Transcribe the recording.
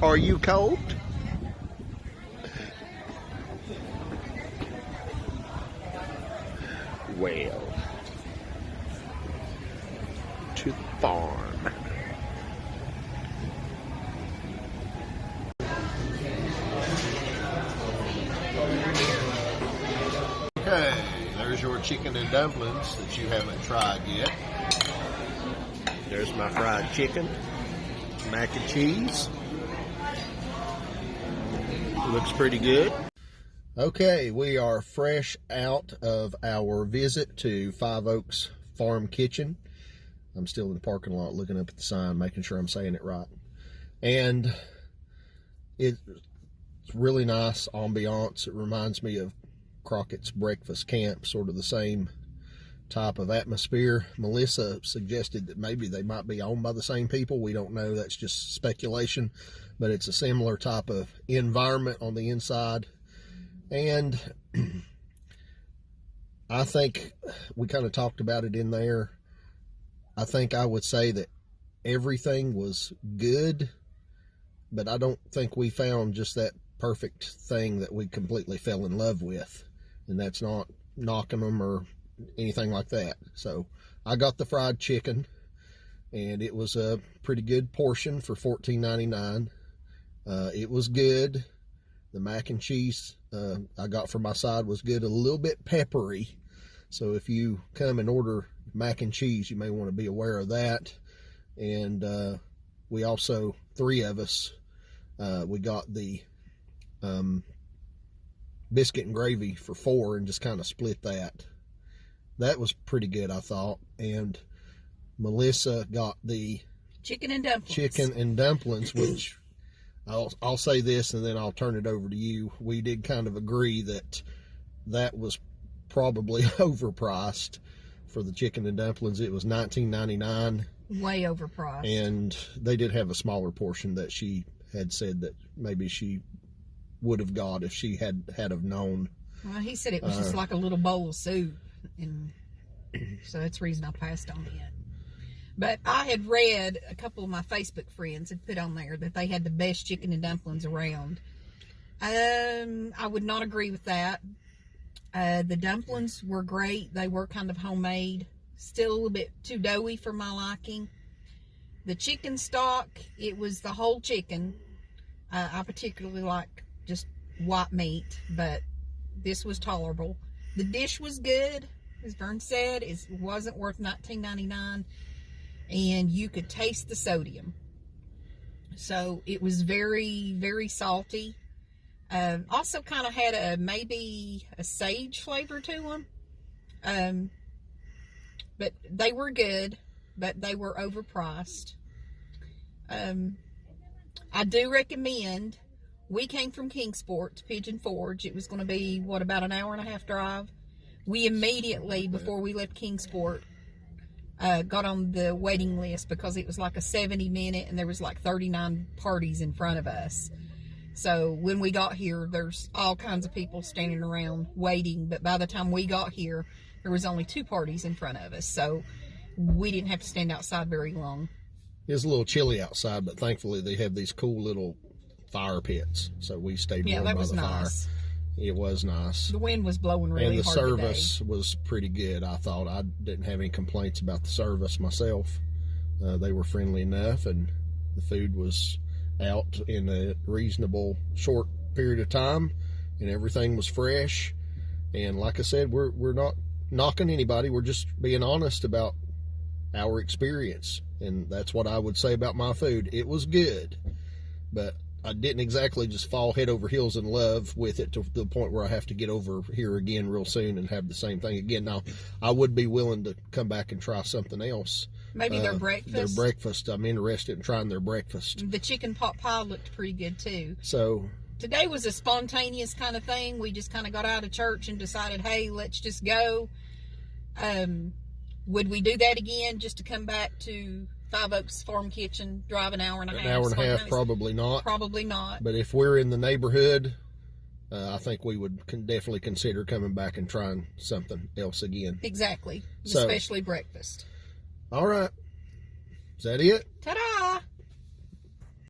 Are you cold? Well, to the farm. Okay, there's your chicken and dumplings that you haven't tried yet. There's my fried chicken, mac and cheese. Looks pretty good. Okay, we are fresh out of our visit to Five Oaks Farm Kitchen. I'm still in the parking lot looking up at the sign, making sure I'm saying it right. And it's really nice ambiance. It reminds me of Crockett's Breakfast Camp, sort of the same type of atmosphere. Melissa suggested that maybe they might be owned by the same people. We don't know. That's just speculation. But it's a similar type of environment on the inside. And I think we kind of talked about it in there. I think I would say that everything was good, but I don't think we found just that perfect thing that we completely fell in love with. And that's not knocking them or anything like that. So I got the fried chicken, and it was a pretty good portion for $14.99. It was good. The mac and cheese I got for my side was good, a little bit peppery. So if you come and order mac and cheese, you may want to be aware of that. And we also, 3 of us, we got the biscuit and gravy for 4 and just kind of split that. That was pretty good, I thought. And Melissa got the chicken and dumplings, which I'll say this and then I'll turn it over to you. We did kind of agree that that was probably overpriced for the chicken and dumplings. It was $19.99. Way overpriced. And they did have a smaller portion that she had said that maybe she would have got if she had have known. Well, he said it was just like a little bowl of soup, and so that's the reason I passed on it. But I had read, a couple of my Facebook friends had put on there that they had the best chicken and dumplings around. I would not agree with that. The dumplings were great. They were kind of homemade, still a little bit too doughy for my liking. The chicken stock, it was the whole chicken. I particularly like just white meat, but this was tolerable. The dish was good, as Vern said. It wasn't worth $19.99, and you could taste the sodium. So it was very, very salty. Also kind of had maybe a sage flavor to them. But they were good, but they were overpriced. I do recommend, we came from Kingsport to Pigeon Forge. It was going to be, about an hour and a half drive. We immediately, before we left Kingsport, got on the waiting list because it was like a 70-minute and there was like 39 parties in front of us. So when we got here, there's all kinds of people standing around waiting. But by the time we got here, there was only 2 parties in front of us. So we didn't have to stand outside very long. It was a little chilly outside, but thankfully they have these cool little fire pits. So we stayed warm by the fire. Nice. It was nice. The wind was blowing really hard. And the service was pretty good, I thought. I didn't have any complaints about the service myself. They were friendly enough, and the food was out in a reasonable short period of time, and everything was fresh. And like I said, we're not knocking anybody. We're just being honest about our experience. And that's what I would say about my food. It was good, but I didn't exactly just fall head over heels in love with it to the point where I have to get over here again real soon and have the same thing again. Now, I would be willing to come back and try something else. Maybe their breakfast. Their breakfast. I'm interested in trying their breakfast. The chicken pot pie looked pretty good too. So today was a spontaneous kind of thing. We just kind of got out of church and decided, hey, let's just go. Would we do that again just to come back to Five Oaks Farm Kitchen, drive an hour and a half? An hour and a half, probably not. Probably not. But if we're in the neighborhood, I think we would definitely consider coming back and trying something else again. Exactly. Especially breakfast. All right. Is that it? Ta-da!